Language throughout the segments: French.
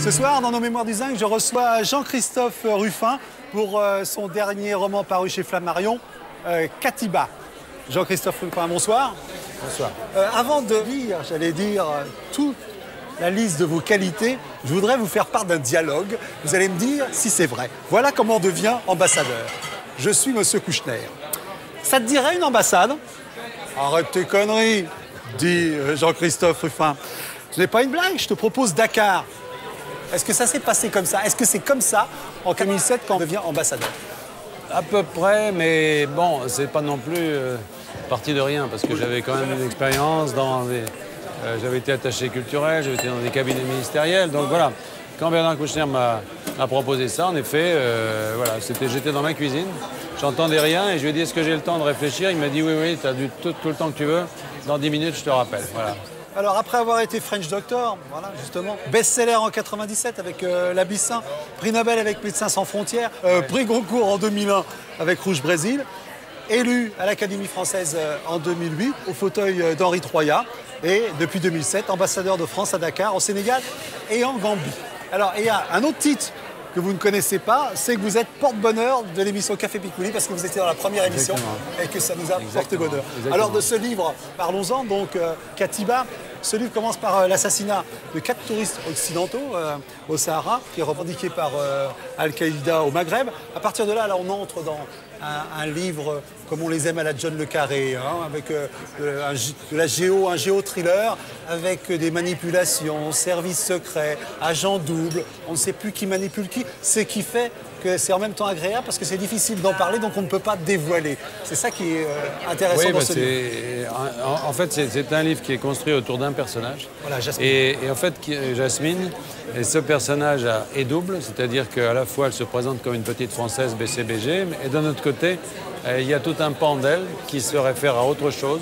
Ce soir, dans nos Mémoires du Zinc, je reçois Jean-Christophe Rufin pour son dernier roman paru chez Flammarion, Katiba. Jean-Christophe Rufin, bonsoir. Bonsoir. Avant de lire, j'allais dire, toute la liste de vos qualités, je voudrais vous faire part d'un dialogue. Vous allez me dire si c'est vrai. Voilà comment on devient ambassadeur. Je suis Monsieur Kouchner. Ça te dirait une ambassade? Arrête tes conneries, dit Jean-Christophe Rufin. Ce n'est pas une blague, je te propose Dakar. Est-ce que ça s'est passé comme ça? Est-ce que c'est comme ça en 2007 quand on devient ambassadeur? À peu près, mais bon, c'est pas non plus parti de rien, parce que j'avais quand même une expérience dans des... j'avais été attaché culturel, j'avais été dans des cabinets ministériels, donc voilà. Quand Bernard Kouchner m'a proposé ça, en effet, voilà, j'étais dans ma cuisine, j'entendais rien et je lui ai dit est-ce que j'ai le temps de réfléchir? Il m'a dit oui, tu as tout le temps que tu veux, dans 10 minutes je te rappelle. Voilà. Alors après avoir été French Doctor, voilà justement, best-seller en 97 avec l'Abyssin, prix Nobel avec Médecins sans frontières, prix Goncourt en 2001 avec Rouge Brésil, élu à l'Académie française en 2008 au fauteuil d'Henri Troyat et depuis 2007 ambassadeur de France à Dakar, au Sénégal et en Gambie. Alors il y a un autre titre que vous ne connaissez pas, c'est que vous êtes porte-bonheur de l'émission Café Picouli parce que vous étiez dans la première émission. Exactement. Et que ça nous a porté bonheur. Exactement. Alors de ce livre, parlons-en, donc Katiba. Ce livre commence par l'assassinat de 4 touristes occidentaux au Sahara, qui est revendiqué par Al-Qaïda au Maghreb. À partir de là, on entre dans un livre comme on les aime à la John le Carré, hein, avec un géo-thriller, avec des manipulations, services secrets, agents doubles, on ne sait plus qui manipule qui, ce qui fait que c'est en même temps agréable parce que c'est difficile d'en parler, donc on ne peut pas dévoiler. C'est ça qui est intéressant dans ce livre. En fait, c'est un livre qui est construit autour d'un personnage. Voilà, Jasmine. Et en fait, Jasmine, et ce personnage est double, c'est-à-dire qu'à la fois elle se présente comme une petite Française BCBG, et d'un autre côté, il y a tout un pan d'elle qui se réfère à autre chose.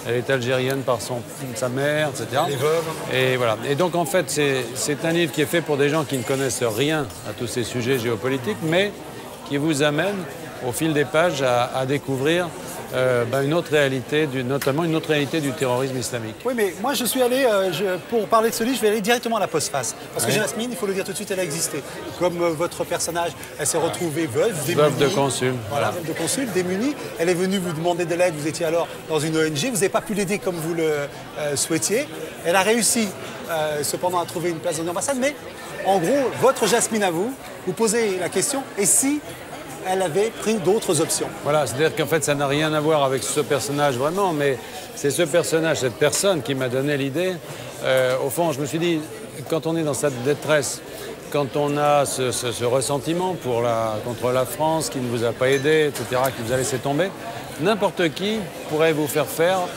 Elle est algérienne par sa mère, etc. Les veuves. Et voilà. Et donc en fait, c'est un livre qui est fait pour des gens qui ne connaissent rien à tous ces sujets géopolitiques, mais qui vous amène au fil des pages à découvrir une autre réalité, notamment une autre réalité du terrorisme islamique. Oui, mais moi je suis allé, pour parler de ce livre, je vais aller directement à la postface. Parce que Jasmine, il faut le dire tout de suite, elle a existé. Comme votre personnage, elle s'est retrouvée veuve, démunie. Veuve de consul. Voilà, veuve de consul, démunie. Elle est venue vous demander de l'aide, vous étiez alors dans une ONG, vous n'avez pas pu l'aider comme vous le souhaitiez. Elle a réussi cependant à trouver une place dans l'ambassade, mais en gros, votre Jasmine à vous, vous posez la question, et si elle avait pris d'autres options? Voilà, c'est-à-dire qu'en fait, ça n'a rien à voir avec ce personnage vraiment, mais c'est ce personnage, cette personne qui m'a donné l'idée. Au fond, je me suis dit, quand on est dans cette détresse, quand on a ce ressentiment contre la France qui ne vous a pas aidé, etc., qui vous a laissé tomber, n'importe qui pourrait vous faire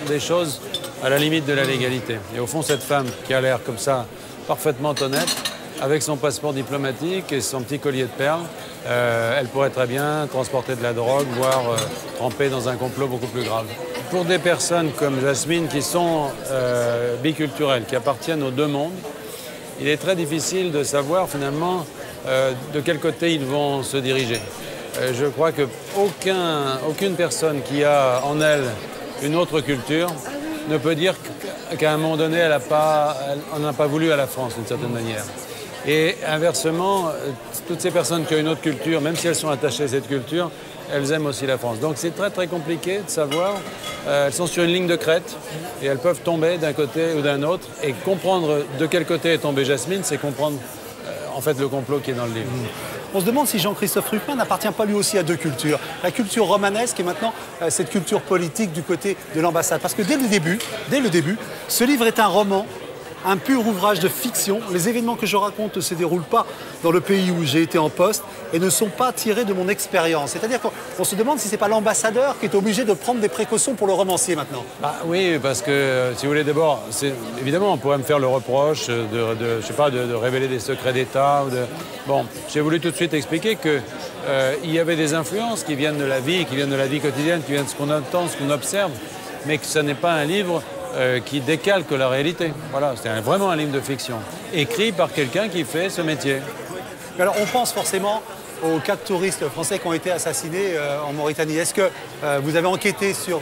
des choses à la limite de la légalité. Et au fond, cette femme qui a l'air comme ça, parfaitement honnête, avec son passeport diplomatique et son petit collier de perles, elle pourrait très bien transporter de la drogue, voire tremper dans un complot beaucoup plus grave. Pour des personnes comme Jasmine qui sont biculturelles, qui appartiennent aux deux mondes, il est très difficile de savoir finalement de quel côté ils vont se diriger. Je crois qu'aucune personne qui a en elle une autre culture ne peut dire qu'à un moment donné, elle n'a pas voulu à la France d'une certaine manière. Et inversement, toutes ces personnes qui ont une autre culture, même si elles sont attachées à cette culture, elles aiment aussi la France. Donc c'est très très compliqué de savoir. Elles sont sur une ligne de crête et elles peuvent tomber d'un côté ou d'un autre. Et comprendre de quel côté est tombée Jasmine, c'est comprendre en fait le complot qui est dans le livre. On se demande si Jean-Christophe Rufin n'appartient pas lui aussi à deux cultures. La culture romanesque et maintenant cette culture politique du côté de l'ambassade. Parce que dès le début, ce livre est un roman, un pur ouvrage de fiction. Les événements que je raconte ne se déroulent pas dans le pays où j'ai été en poste et ne sont pas tirés de mon expérience. C'est-à-dire qu'on se demande si ce n'est pas l'ambassadeur qui est obligé de prendre des précautions pour le romancier maintenant. Oui, parce que, si vous voulez, d'abord, évidemment, on pourrait me faire le reproche de révéler des secrets d'État. Bon, j'ai voulu tout de suite expliquer qu'il y avait des influences qui viennent de la vie, quotidienne, qui viennent de ce qu'on entend, ce qu'on observe, mais que ce n'est pas un livre qui décalque la réalité. Voilà, c'est vraiment un livre de fiction, écrit par quelqu'un qui fait ce métier. Alors on pense forcément aux 4 touristes français qui ont été assassinés en Mauritanie. Est-ce que vous avez enquêté sur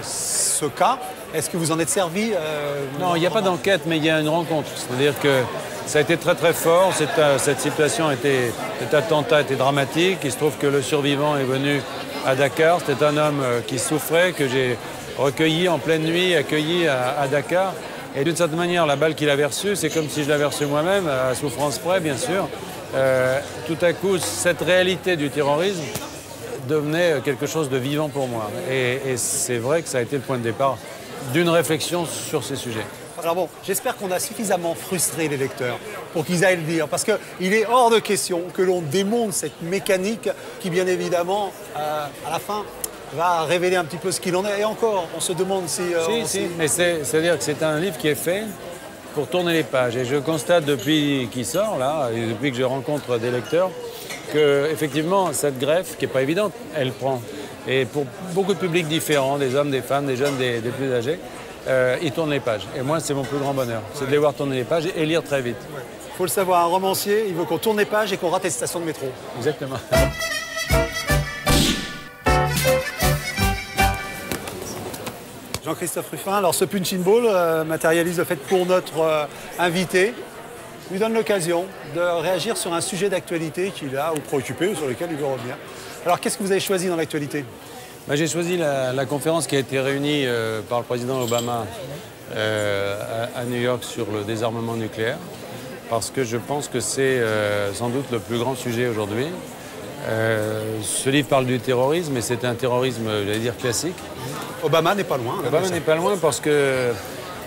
ce cas? Est-ce que vous en êtes servi Non, il n'y a pas d'enquête, mais il y a une rencontre. C'est-à-dire que Ça a été très très fort, cette situation, cet attentat était dramatique. Il se trouve que le survivant est venu à Dakar. C'était un homme qui souffrait, que j'ai recueilli en pleine nuit, accueilli à Dakar. Et d'une certaine manière, la balle qu'il avait reçue, c'est comme si je l'avais reçue moi-même, à souffrance près, bien sûr. Tout à coup, cette réalité du terrorisme devenait quelque chose de vivant pour moi. Et c'est vrai que ça a été le point de départ d'une réflexion sur ces sujets. Alors bon, j'espère qu'on a suffisamment frustré les lecteurs pour qu'ils aillent le lire, parce qu'il est hors de question que l'on démonte cette mécanique qui, bien évidemment, à la fin, va révéler un petit peu ce qu'il en est. Et encore, on se demande si... Si, mais c'est-à-dire que c'est un livre qui est fait pour tourner les pages. Et je constate depuis qu'il sort, là, et depuis que je rencontre des lecteurs, que effectivement cette greffe, qui n'est pas évidente, elle prend. Et pour beaucoup de publics différents, des hommes, des femmes, des jeunes, des plus âgés, ils tournent les pages. Et moi, c'est mon plus grand bonheur. C'est de les voir tourner les pages et lire très vite. Il faut le savoir, un romancier, il veut qu'on tourne les pages et qu'on rate les stations de métro. Exactement. Jean-Christophe Rufin, alors ce punching ball matérialise le fait pour notre invité, lui donne l'occasion de réagir sur un sujet d'actualité qu'il a ou préoccupé ou sur lequel il veut revenir. Alors qu'est-ce que vous avez choisi dans l'actualité? J'ai choisi la conférence qui a été réunie par le président Obama à New York sur le désarmement nucléaire, parce que je pense que c'est sans doute le plus grand sujet aujourd'hui. Ce livre parle du terrorisme, et c'est un terrorisme, j'allais dire, classique. Obama n'est pas loin. Obama n'est pas loin parce que,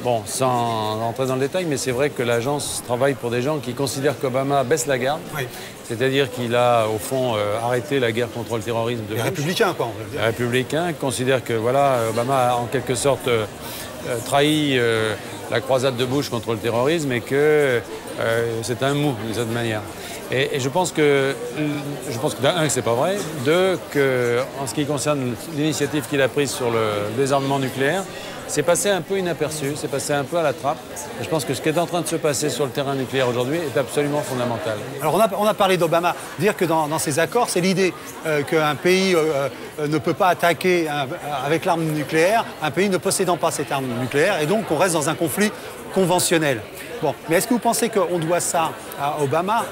bon, sans rentrer dans le détail, mais c'est vrai que l'agence travaille pour des gens qui considèrent qu'Obama baisse la garde. Oui. C'est-à-dire qu'il a, au fond, arrêté la guerre contre le terrorisme de Bush. Les républicains, quoi, on veut dire. Les républicains considèrent que, voilà, Obama a en quelque sorte trahi la croisade de Bush contre le terrorisme et que c'est un mou, d'une certaine manière. Et je pense que d'un, que c'est pas vrai. Deux, que en ce qui concerne l'initiative qu'il a prise sur le désarmement nucléaire, c'est passé un peu inaperçu, c'est passé un peu à la trappe. Et je pense que ce qui est en train de se passer sur le terrain nucléaire aujourd'hui est absolument fondamental. Alors on a parlé d'Obama, dire que dans ces accords, c'est l'idée qu'un pays ne peut pas attaquer avec l'arme nucléaire, un pays ne possédant pas cette arme nucléaire, et donc on reste dans un conflit conventionnel. Bon, mais est-ce que vous pensez qu'on doit ça à Obama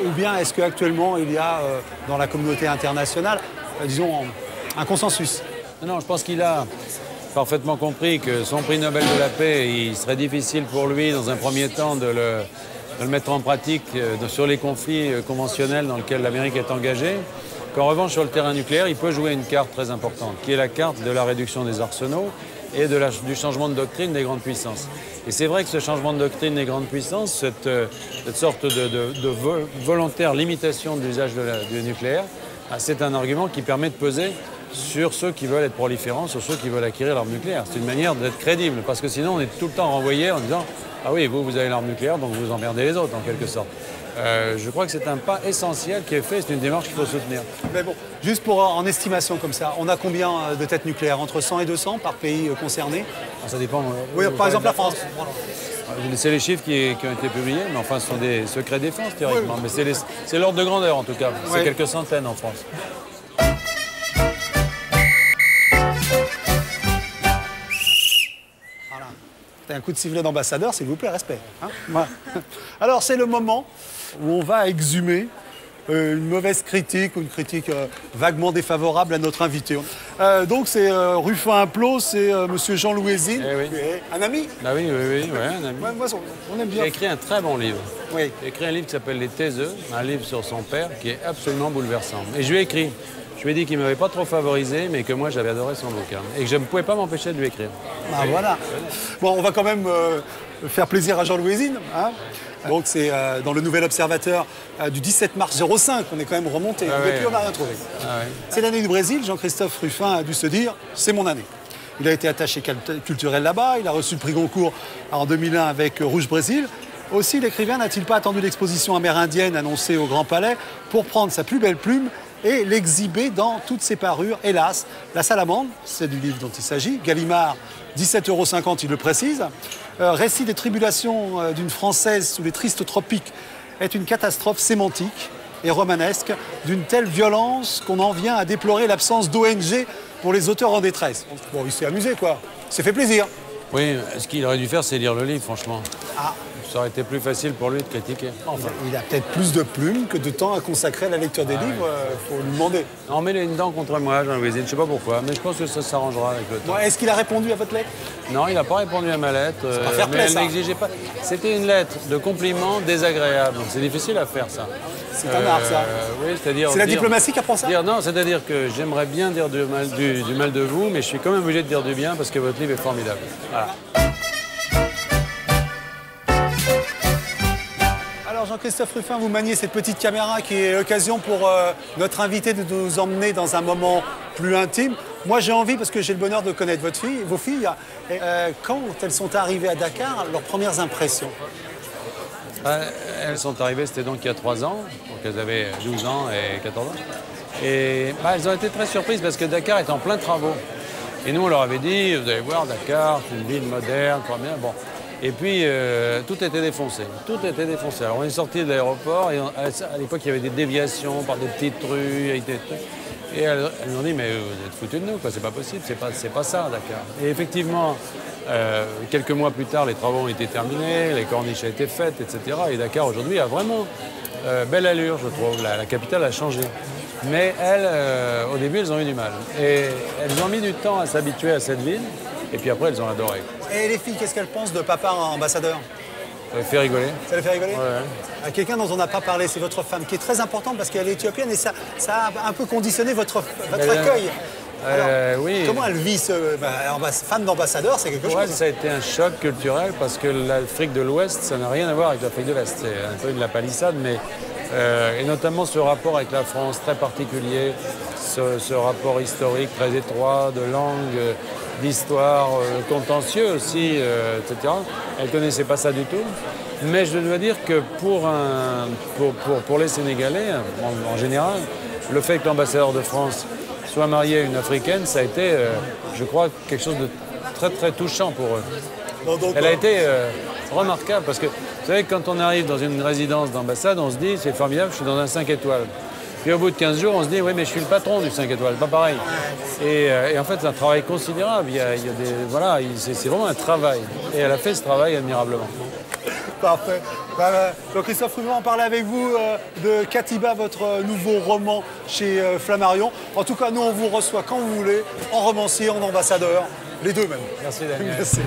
ou bien est-ce qu'actuellement il y a dans la communauté internationale, disons, un consensus? Non, je pense qu'il a parfaitement compris que son prix Nobel de la paix, il serait difficile pour lui, dans un premier temps, de le mettre en pratique sur les conflits conventionnels dans lesquels l'Amérique est engagée. Qu'en revanche, sur le terrain nucléaire, il peut jouer une carte très importante, qui est la carte de la réduction des arsenaux et du changement de doctrine des grandes puissances. Et c'est vrai que ce changement de doctrine des grandes puissances, cette sorte de volontaire limitation de l'usage du nucléaire, c'est un argument qui permet de peser sur ceux qui veulent être proliférants, sur ceux qui veulent acquérir l'arme nucléaire. C'est une manière d'être crédible, parce que sinon on est tout le temps renvoyé en disant « Ah oui, vous avez l'arme nucléaire, donc vous emmerdez les autres, en quelque sorte ». Je crois que c'est un pas essentiel qui est fait, c'est une démarche qu'il faut soutenir. Mais bon, juste pour en estimation comme ça, on a combien de têtes nucléaires? Entre 100 et 200 par pays concerné? Ça dépend. Oui, par exemple la France. C'est les chiffres qui ont été publiés, mais enfin ce sont des secrets défense théoriquement. Oui. Mais c'est l'ordre de grandeur en tout cas, c'est quelques centaines en France. Un coup de sifflet d'ambassadeur, s'il vous plaît, respect. Hein, voilà. Alors, c'est le moment où on va exhumer une mauvaise critique ou une critique vaguement défavorable à notre invité. Donc, c'est Rufin Implot, c'est monsieur Jean Louésine, un ami. Ah oui, un ami. Ouais, moi, on aime bien. Il a écrit un très bon livre. Oui. Il a écrit un livre qui s'appelle Les Taiseux, un livre sur son père qui est absolument bouleversant. Et je lui ai écrit. Je lui ai dit qu'il ne m'avait pas trop favorisé, mais que moi, j'avais adoré son bouquin. Et que je ne pouvais pas m'empêcher de lui écrire. Ah, voilà. Bon, on va quand même faire plaisir à Jean Louésine. Hein. Donc, c'est dans le Nouvel Observateur du 17 mars 05. On est quand même remonté. Depuis, on n'a rien trouvé. C'est l'année du Brésil. Jean-Christophe Rufin a dû se dire « c'est mon année ». Il a été attaché culturel là-bas. Il a reçu le prix Goncourt en 2001 avec Rouge Brésil. Aussi, l'écrivain n'a-t-il pas attendu l'exposition amérindienne annoncée au Grand Palais pour prendre sa plus belle plume et l'exhiber dans toutes ses parures? Hélas, La Salamandre, c'est du livre dont il s'agit. Gallimard, 17,50 €, il le précise. Récit des tribulations d'une Française sous les tristes tropiques est une catastrophe sémantique et romanesque d'une telle violence qu'on en vient à déplorer l'absence d'ONG pour les auteurs en détresse. Bon, il s'est amusé, quoi. Il s'est fait plaisir. Oui, ce qu'il aurait dû faire, c'est lire le livre, franchement. Ah. Ça aurait été plus facile pour lui de critiquer. Enfin, il a peut-être plus de plumes que de temps à consacrer à la lecture des livres, il faut lui demander. On met une dent contre moi, Jean-Louis, je ne sais pas pourquoi, mais je pense que ça s'arrangera avec le temps. Bon, est-ce qu'il a répondu à votre lettre? Non, il n'a pas répondu à ma lettre, pas fair play, mais elle ça. n'exigeait pas. C'était une lettre de compliment désagréable, donc c'est difficile à faire ça. C'est un art, ça. Oui, c'est-à-dire. C'est la diplomatie qui apprend ça? Non, c'est-à-dire que j'aimerais bien dire du mal de vous, mais je suis quand même obligé de dire du bien parce que votre livre est formidable. Voilà. Alors Jean-Christophe Rufin, vous maniez cette petite caméra qui est l'occasion pour notre invité de nous emmener dans un moment plus intime. Moi j'ai envie, parce que j'ai le bonheur de connaître vos filles, quand elles sont arrivées à Dakar, leurs premières impressions? Elles sont arrivées, c'était donc il y a 3 ans, donc elles avaient 12 ans et 14 ans. Et elles ont été très surprises parce que Dakar est en plein travaux. Et nous on leur avait dit, vous allez voir, Dakar, c'est une ville moderne, très bien, bon. Et puis, tout était défoncé. Tout était défoncé. Alors, on est sorti de l'aéroport et à l'époque, il y avait des déviations par des petites rues avec des trucs. Et elles nous ont dit, mais vous êtes foutus de nous, quoi. C'est pas possible, c'est pas ça, Dakar. Et effectivement, quelques mois plus tard, les travaux ont été terminés, les corniches ont été faites, etc. Et Dakar, aujourd'hui, a vraiment belle allure, je trouve. La capitale a changé. Mais elles, au début, elles ont eu du mal. Et elles ont mis du temps à s'habituer à cette ville. Et puis après, elles ont adoré. Et les filles, qu'est-ce qu'elles pensent de papa ambassadeur? Ça les fait rigoler. Ça les fait rigoler? Ouais. Quelqu'un dont on n'a pas parlé, c'est votre femme, qui est très importante parce qu'elle est éthiopienne et ça a un peu conditionné votre accueil. Alors, oui. Comment elle vit femme d'ambassadeur, c'est quelque chose? Ça a été un choc culturel parce que l'Afrique de l'Ouest, ça n'a rien à voir avec l'Afrique de l'Est. C'est un peu de la palissade, mais et notamment ce rapport avec la France très particulier, ce rapport historique très étroit, de langue, d'histoire, contentieux aussi, etc. Elle ne connaissait pas ça du tout. Mais je dois dire que pour les Sénégalais, en général, le fait que l'ambassadeur de France soit marié à une Africaine, ça a été, je crois, quelque chose de très très touchant pour eux. Elle a été remarquable parce que, vous savez, quand on arrive dans une résidence d'ambassade, on se dit, c'est formidable, je suis dans un 5 étoiles. Puis au bout de 15 jours, on se dit, oui, mais je suis le patron du 5 étoiles, pas pareil. Et en fait, c'est un travail considérable. Voilà, c'est vraiment un travail. Et elle a fait ce travail admirablement. Parfait. Jean-Christophe Rufin, on parlait avec vous de Katiba, votre nouveau roman chez Flammarion. En tout cas, nous, on vous reçoit quand vous voulez, en romancier, en ambassadeur, les deux même. Merci Daniel. Merci.